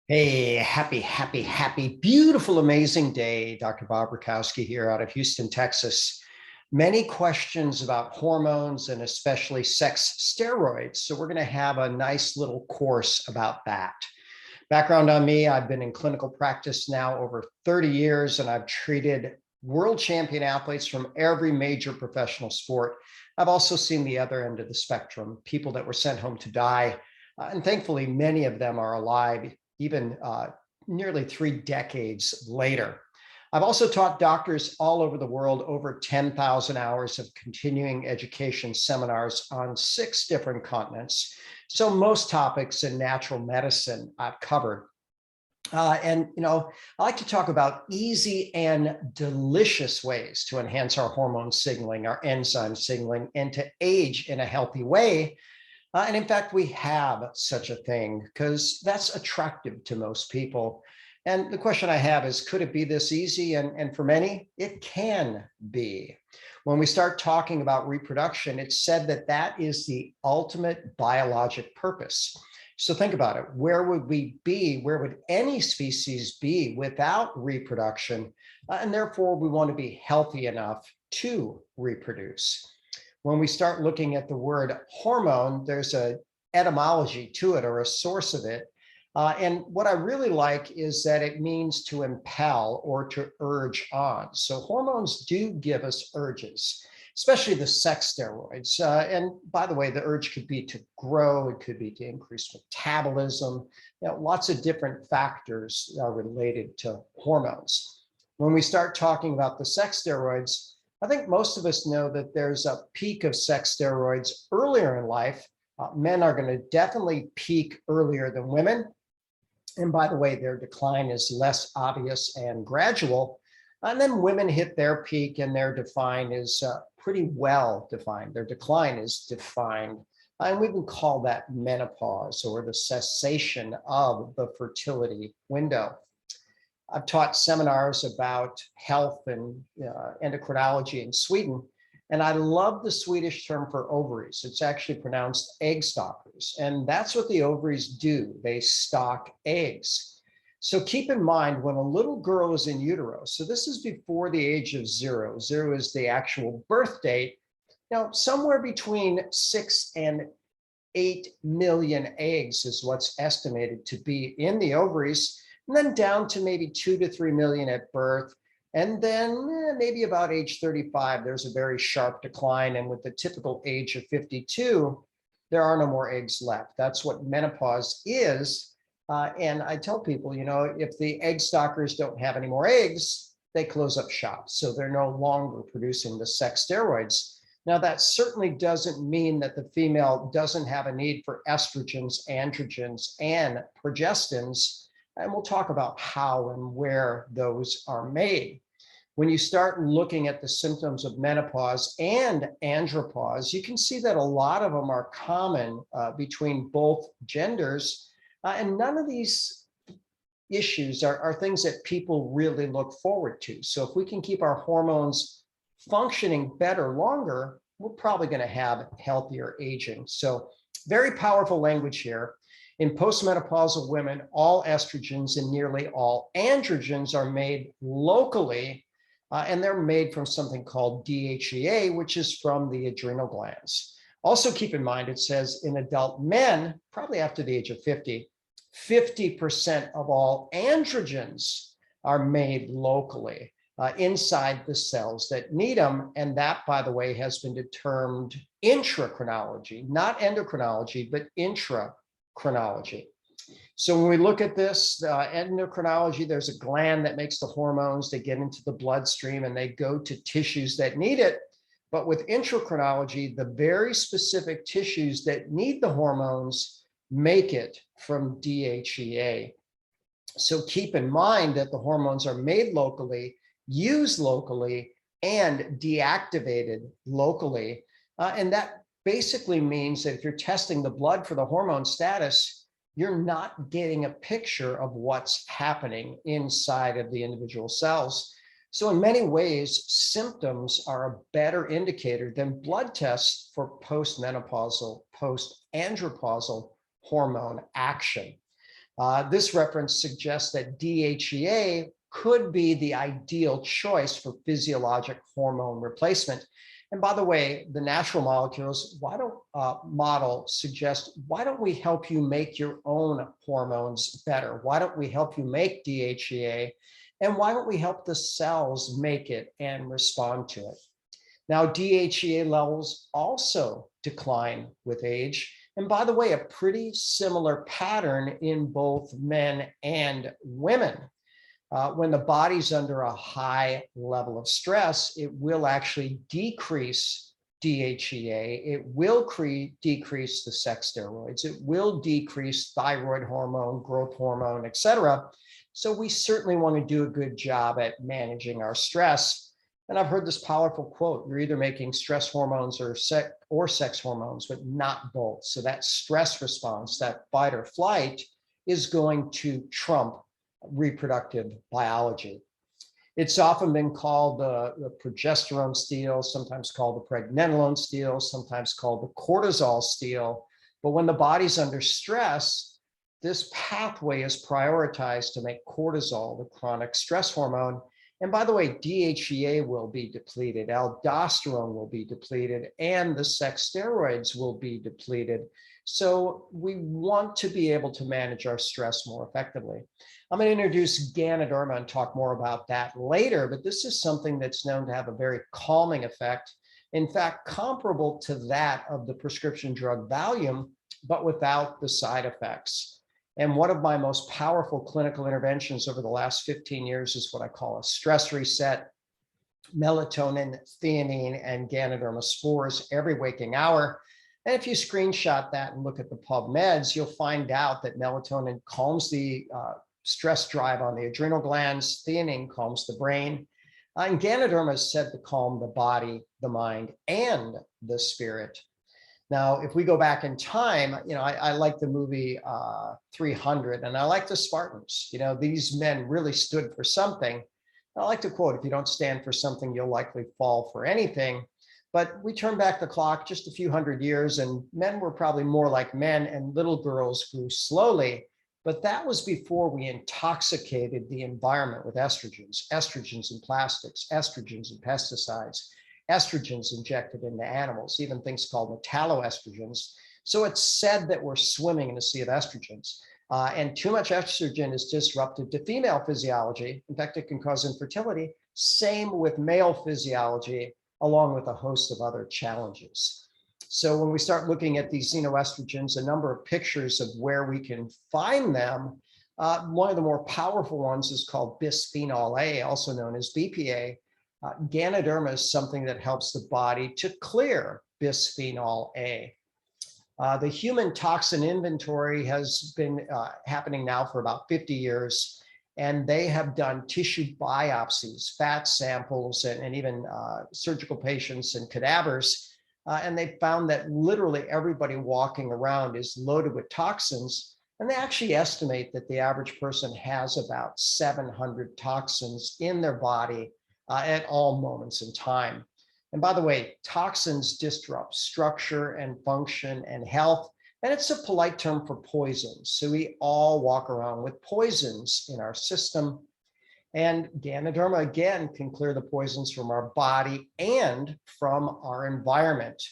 Hey, happy, beautiful, amazing day. Dr. Bob Rakowski here out of Houston, Texas. Many questions about hormones and especially sex steroids. So we're going to have a nice little course about that. Background on me, I've been in clinical practice now over 30 years, and I've treated world champion athletes from every major professional sport. I've also seen the other end of the spectrum, people that were sent home to die. And thankfully, many of them are alive, even nearly 3 decades later. I've also taught doctors all over the world over 10,000 hours of continuing education seminars on 6 different continents. So most topics in natural medicine I've covered. I like to talk about easy and delicious ways to enhance our hormone signaling, our enzyme signaling, and to age in a healthy way. And in fact, we have such a thing because that's attractive to most people. And the question I have is, could it be this easy? And for many, it can be. When we start talking about reproduction, it's said that that is the ultimate biologic purpose. So think about it. Where would we be? Where would any species be without reproduction? And therefore, we want to be healthy enough to reproduce. When we start looking at the word hormone, there's an etymology to it or a source of it. And what I really like is that it means to impel or to urge on. So hormones do give us urges, especially the sex steroids. And by the way, the urge could be to grow, it could be to increase metabolism. Lots of different factors are related to hormones. When we start talking about the sex steroids, I think most of us know that there's a peak of sex steroids earlier in life. Men are going to definitely peak earlier than women. And by the way, their decline is less obvious and gradual. And then women hit their peak and their decline is pretty well defined. Their decline is defined. And we can call that menopause or the cessation of the fertility window. I've taught seminars about health and endocrinology in Sweden, and I love the Swedish term for ovaries. It's actually pronounced egg stalkers, and that's what the ovaries do. They stalk eggs. So keep in mind when a little girl is in utero, so this is before the age of 0. 0 is the actual birth date. Now, somewhere between 6 and 8 million eggs is what's estimated to be in the ovaries, and then down to maybe 2 to 3 million at birth. And then maybe about age 35, there's a very sharp decline. And with the typical age of 52, there are no more eggs left. That's what menopause is. And I tell people, if the egg stalkers don't have any more eggs, they close up shop. So they're no longer producing the sex steroids. Now, that certainly doesn't mean that the female doesn't have a need for estrogens, androgens, and progestins. And we'll talk about how and where those are made. When you start looking at the symptoms of menopause and andropause, you can see that a lot of them are common between both genders. And none of these issues are things that people really look forward to. So if we can keep our hormones functioning better longer, we're probably going to have healthier aging. So very powerful language here. In postmenopausal women, all estrogens and nearly all androgens are made locally, and they're made from something called DHEA, which is from the adrenal glands. Also keep in mind, it says in adult men, probably after the age of 50, 50% of all androgens are made locally inside the cells that need them. And that, by the way, has been termed intracrinology, not endocrinology, but intracrinology. So when we look at this, endocrinology, there's a gland that makes the hormones. They get into the bloodstream and they go to tissues that need it. But with intracrinology, the very specific tissues that need the hormones make it from DHEA. So keep in mind that the hormones are made locally, used locally, and deactivated locally. And that basically means that if you're testing the blood for the hormone status, you're not getting a picture of what's happening inside of the individual cells. So in many ways, symptoms are a better indicator than blood tests for postmenopausal, postandropausal hormone action. This reference suggests that DHEA could be the ideal choice for physiologic hormone replacement. And by the way, the natural molecules model suggests, why don't we help you make your own hormones better? Why don't we help you make DHEA? And why don't we help the cells make it and respond to it? Now, DHEA levels also decline with age. And by the way, a pretty similar pattern in both men and women. When the body's under a high level of stress, it will actually decrease DHEA. It will decrease the sex steroids. It will decrease thyroid hormone, growth hormone, et cetera. So we certainly want to do a good job at managing our stress. And I've heard this powerful quote: you're either making stress hormones or sex hormones, but not both. So that stress response, that fight or flight, is going to trump reproductive biology. It's often been called the progesterone steal, sometimes called the pregnenolone steal, sometimes called the cortisol steal. But when the body's under stress, this pathway is prioritized to make cortisol, the chronic stress hormone. And by the way, DHEA will be depleted, aldosterone will be depleted, and the sex steroids will be depleted. So we want to be able to manage our stress more effectively. I'm going to introduce Ganoderma and talk more about that later, but this is something that's known to have a very calming effect. In fact, comparable to that of the prescription drug Valium, but without the side effects. And one of my most powerful clinical interventions over the last 15 years is what I call a stress reset: melatonin, theanine, and Ganoderma spores every waking hour. And if you screenshot that and look at the PubMeds, you'll find out that melatonin calms the stress drive on the adrenal glands, theanine calms the brain, and Ganoderma is said to calm the body, the mind, and the spirit. Now, if we go back in time, I like the movie 300, and I like the Spartans. These men really stood for something. I like to quote, if you don't stand for something, you'll likely fall for anything. But we turn back the clock just a few hundred years, and men were probably more like men, and little girls grew slowly. But that was before we intoxicated the environment with estrogens in plastics, estrogens in pesticides, estrogens injected into animals, even things called metalloestrogens. So it's said that we're swimming in a sea of estrogens. And too much estrogen is disruptive to female physiology. In fact, it can cause infertility. Same with male physiology, along with a host of other challenges. So when we start looking at these xenoestrogens, a number of pictures of where we can find them, one of the more powerful ones is called bisphenol A, also known as BPA. Ganoderma is something that helps the body to clear bisphenol A. The human toxin inventory has been happening now for about 50 years, and they have done tissue biopsies, fat samples, and even surgical patients and cadavers. And they found that literally everybody walking around is loaded with toxins. And they actually estimate that the average person has about 700 toxins in their body at all moments in time. And by the way, toxins disrupt structure and function and health. And it's a polite term for poisons. So we all walk around with poisons in our system. And Ganoderma, again, can clear the poisons from our body and from our environment.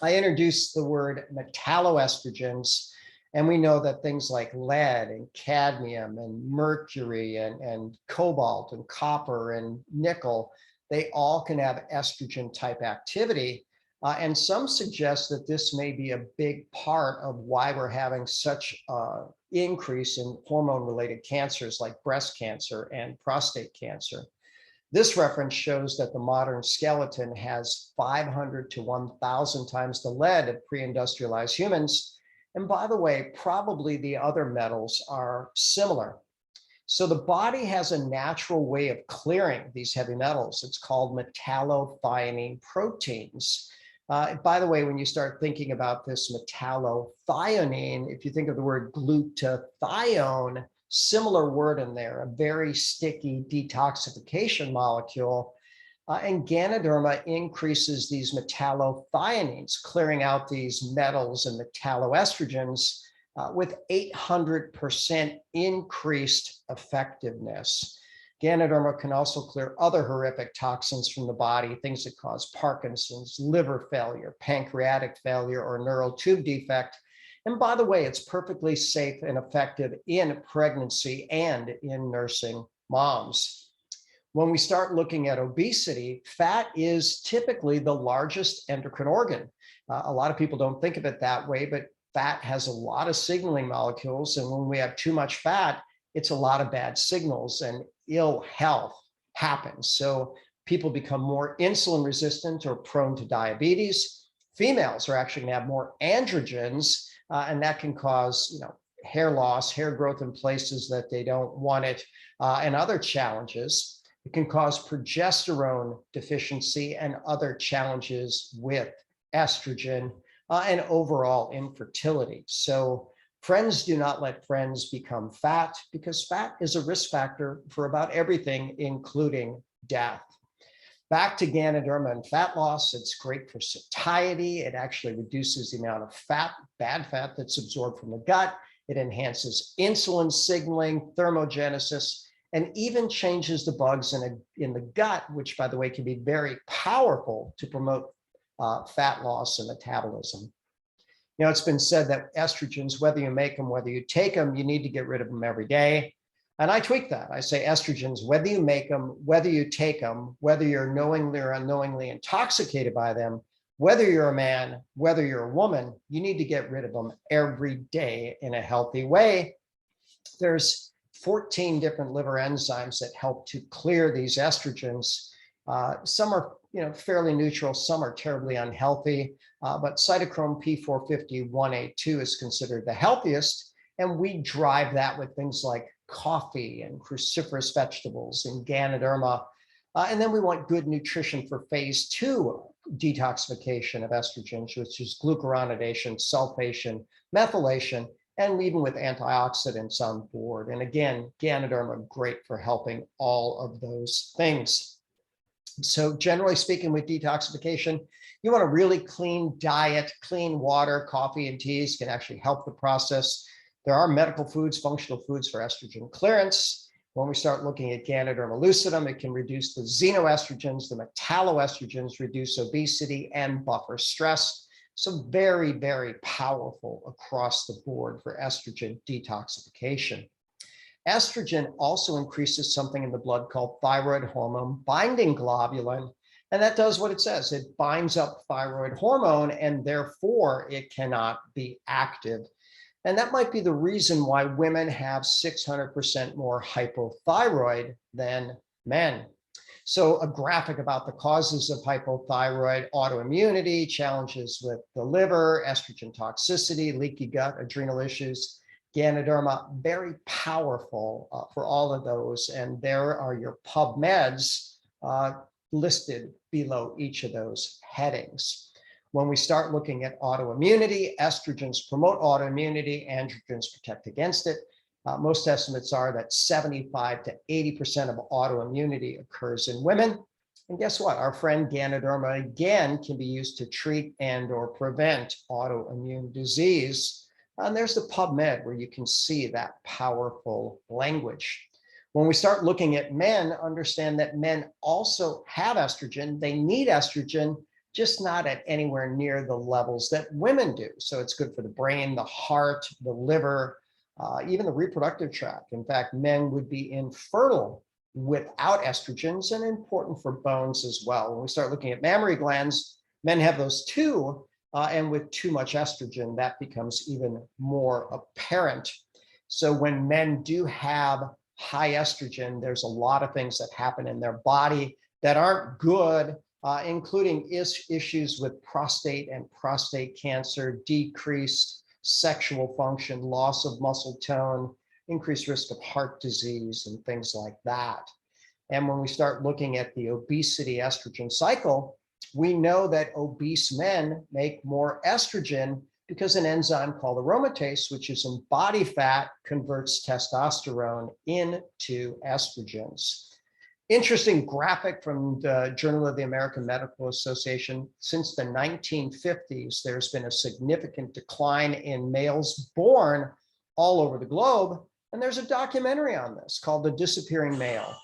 I introduced the word metalloestrogens, and we know that things like lead and cadmium and mercury and cobalt and copper and nickel, they all can have estrogen type activity. And some suggest that this may be a big part of why we're having such an increase in hormone-related cancers like breast cancer and prostate cancer. This reference shows that the modern skeleton has 500 to 1,000 times the lead of pre-industrialized humans. And by the way, probably the other metals are similar. So the body has a natural way of clearing these heavy metals. It's called metallothionein proteins. By the way, when you start thinking about this metallothionein, if you think of the word glutathione, similar word in there, a very sticky detoxification molecule. And Ganoderma increases these metallothioneins, clearing out these metals and metalloestrogens. with 800% increased effectiveness. Ganoderma can also clear other horrific toxins from the body, things that cause Parkinson's, liver failure, pancreatic failure, or neural tube defect. And by the way, it's perfectly safe and effective in pregnancy and in nursing moms. When we start looking at obesity, fat is typically the largest endocrine organ. A lot of people don't think of it that way, but fat has a lot of signaling molecules. And when we have too much fat, it's a lot of bad signals and ill health happens. So people become more insulin resistant or prone to diabetes. Females are actually going to have more androgens, and that can cause, hair loss, hair growth in places that they don't want it, and other challenges. It can cause progesterone deficiency and other challenges with estrogen and overall infertility. So friends do not let friends become fat, because fat is a risk factor for about everything, including death. Back to Ganoderma and fat loss, it's great for satiety. It actually reduces the amount of fat, bad fat, that's absorbed from the gut. It enhances insulin signaling, thermogenesis, and even changes the bugs in the gut, which, by the way, can be very powerful to promote fat loss and metabolism. It's been said that estrogens, whether you make them, whether you take them, you need to get rid of them every day. And I tweak that. I say estrogens, whether you make them, whether you take them, whether you're knowingly or unknowingly intoxicated by them, whether you're a man, whether you're a woman, you need to get rid of them every day in a healthy way. There's 14 different liver enzymes that help to clear these estrogens. Some are fairly neutral, some are terribly unhealthy, but cytochrome P450-1A2 is considered the healthiest, and we drive that with things like coffee and cruciferous vegetables and Ganoderma. And then we want good nutrition for phase 2 detoxification of estrogens, which is glucuronidation, sulfation, methylation, and even with antioxidants on board. And again, Ganoderma, great for helping all of those things. So generally speaking, with detoxification, you want a really clean diet, clean water, coffee and teas can actually help the process. There are medical foods, functional foods for estrogen clearance. When we start looking at Ganoderma lucidum, it can reduce the xenoestrogens, the metalloestrogens, reduce obesity and buffer stress. So very, very powerful across the board for estrogen detoxification. Estrogen also increases something in the blood called thyroid hormone binding globulin, and that does what it says. It binds up thyroid hormone, and therefore it cannot be active. And that might be the reason why women have 600% more hypothyroid than men. So a graphic about the causes of hypothyroid: autoimmunity, challenges with the liver, estrogen toxicity, leaky gut, adrenal issues. Ganoderma, very powerful for all of those. And there are your PubMeds listed below each of those headings. When we start looking at autoimmunity, estrogens promote autoimmunity, androgens protect against it. Most estimates are that 75 to 80% of autoimmunity occurs in women. And guess what? Our friend Ganoderma, again, can be used to treat and or prevent autoimmune disease. And there's the PubMed where you can see that powerful language. When we start looking at men, understand that men also have estrogen. They need estrogen, just not at anywhere near the levels that women do. So it's good for the brain, the heart, the liver, even the reproductive tract. In fact, men would be infertile without estrogens, and important for bones as well. When we start looking at mammary glands, men have those too, and with too much estrogen, that becomes even more apparent. So when men do have high estrogen, there's a lot of things that happen in their body that aren't good, including issues with prostate and prostate cancer, decreased sexual function, loss of muscle tone, increased risk of heart disease, and things like that. And when we start looking at the obesity estrogen cycle, we know that obese men make more estrogen because an enzyme called aromatase, which is in body fat, converts testosterone into estrogens. Interesting graphic from the Journal of the American Medical Association. Since the 1950s, there's been a significant decline in males born all over the globe. And there's a documentary on this called The Disappearing Male.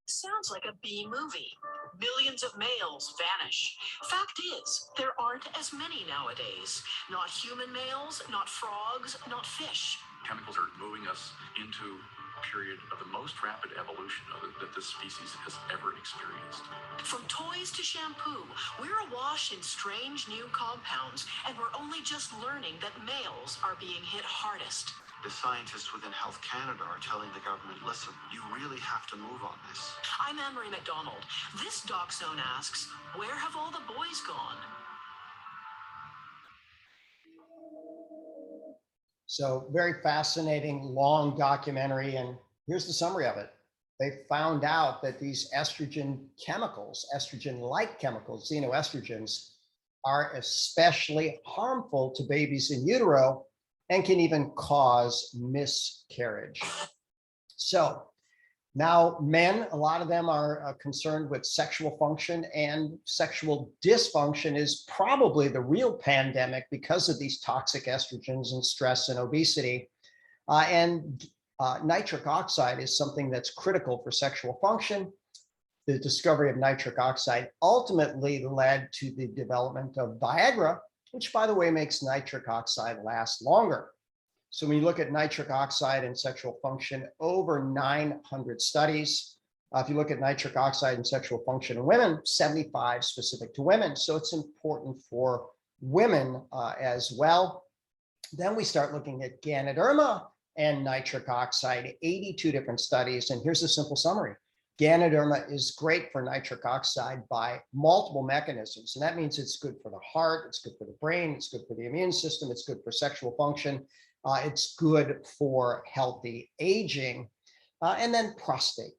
Sounds like a B movie. Millions of males vanish. Fact is, there aren't as many nowadays. Not human males, not frogs, not fish. Chemicals are moving us into a period of the most rapid evolution that this species has ever experienced. From toys to shampoo, we're awash in strange new compounds, and we're only just learning that males are being hit hardest. The scientists within Health Canada are telling the government, listen, you really have to move on this. I'm Anne-Marie McDonald. This Doc Zone asks, where have all the boys gone? So very fascinating, long documentary. And here's the summary of it. They found out that these estrogen chemicals, estrogen-like chemicals, xenoestrogens, are especially harmful to babies in utero and can even cause miscarriage. So now men, a lot of them are concerned with sexual function, and sexual dysfunction is probably the real pandemic because of these toxic estrogens and stress and obesity. Nitric oxide is something that's critical for sexual function. The discovery of nitric oxide ultimately led to the development of Viagra, which, by the way, makes nitric oxide last longer. So when you look at nitric oxide and sexual function, over 900 studies. If you look at nitric oxide and sexual function in women, 75 specific to women. So it's important for women as well. Then we start looking at Ganoderma and nitric oxide, 82 different studies. And here's a simple summary. Ganoderma is great for nitric oxide by multiple mechanisms. And that means it's good for the heart, it's good for the brain, it's good for the immune system, it's good for sexual function, it's good for healthy aging. And then prostate,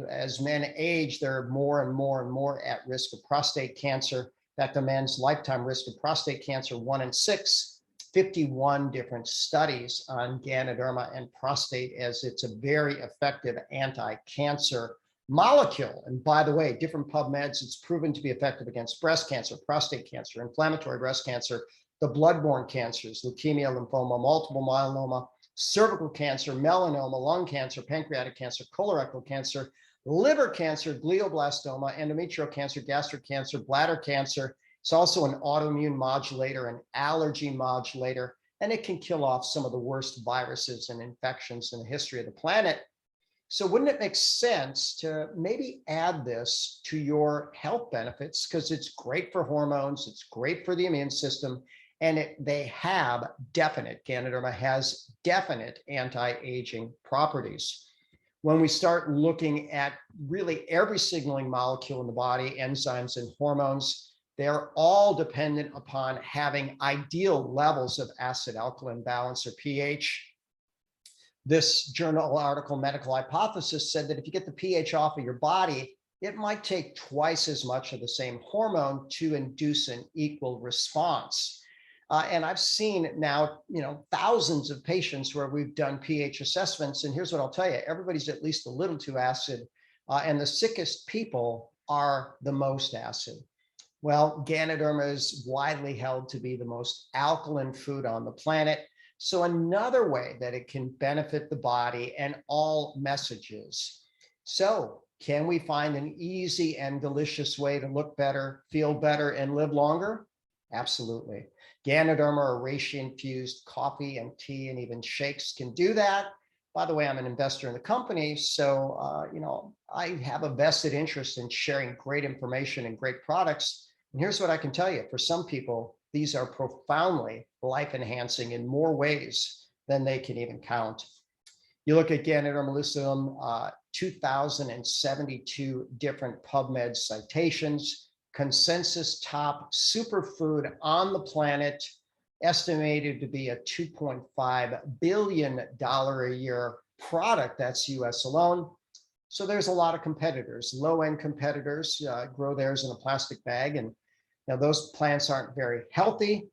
as men age, they're more and more and more at risk of prostate cancer. That demands lifetime risk of prostate cancer, 1 in 6, 51 different studies on Ganoderma and prostate, as it's a very effective anti-cancer molecule. And by the way, different PubMeds, it's proven to be effective against breast cancer, prostate cancer, inflammatory breast cancer, the bloodborne cancers, leukemia, lymphoma, multiple myeloma, cervical cancer, melanoma, lung cancer, pancreatic cancer, colorectal cancer, liver cancer, glioblastoma, endometrial cancer, gastric cancer, bladder cancer. It's also an autoimmune modulator, an allergy modulator, and it can kill off some of the worst viruses and infections in the history of the planet. So wouldn't it make sense to maybe add this to your health benefits, because it's great for hormones, it's great for the immune system, and Ganoderma has definite anti-aging properties. When we start looking at really every signaling molecule in the body, enzymes and hormones, they're all dependent upon having ideal levels of acid-alkaline balance, or pH. This journal article, Medical Hypothesis, said that if you get the pH off of your body, it might take twice as much of the same hormone to induce an equal response. And I've seen now, thousands of patients where we've done pH assessments. And here's what I'll tell you, everybody's at least a little too acid. And the sickest people are the most acid. Well, Ganoderma is widely held to be the most alkaline food on the planet. So another way that it can benefit the body and all messages. So can we find an easy and delicious way to look better, feel better, and live longer? Absolutely. Ganoderma or reishi-infused coffee and tea and even shakes can do that. By the way, I'm an investor in the company, so I have a vested interest in sharing great information and great products. And here's what I can tell you. For some people, these are profoundly life-enhancing in more ways than they can even count. You look at Ganoderma lucidum, 2,072 different PubMed citations, consensus top superfood on the planet, estimated to be a $2.5 billion a year product. That's US alone. So there's a lot of competitors, low-end competitors grow theirs in a plastic bag. And those plants aren't very healthy.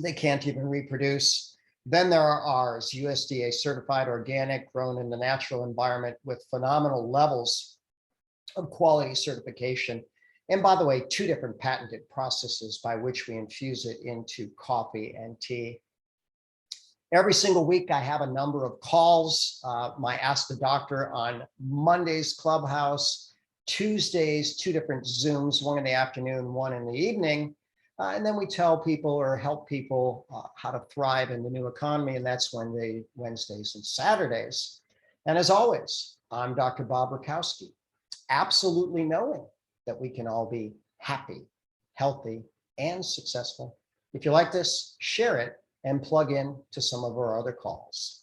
They can't even reproduce. Then there are ours, USDA certified organic, grown in the natural environment with phenomenal levels of quality certification. And by the way, 2 different patented processes by which we infuse it into coffee and tea. Every single week, I have a number of calls. My Ask the Doctor on Mondays, Clubhouse, Tuesdays, 2 different Zooms, one in the afternoon, one in the evening. And then we tell people or help people how to thrive in the new economy. And that's Wednesdays and Saturdays. And as always, I'm Dr. Bob Rakowski, absolutely knowing that we can all be happy, healthy, and successful. If you like this, share it and plug in to some of our other calls.